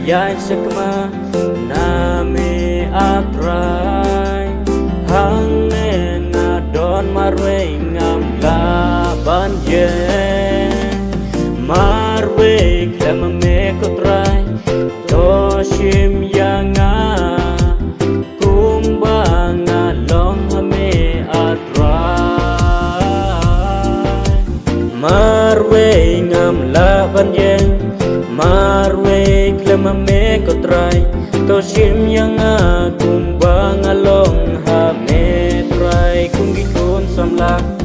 yai sekma nami atrai hang ngadon marwe ngam laban je marwe klem me kotrai toshim yanga kumbanga long me atrai marwe ngam laban je marwe klem me kotrai toshim yanga kumbanga long ha me trai kungi kun samlak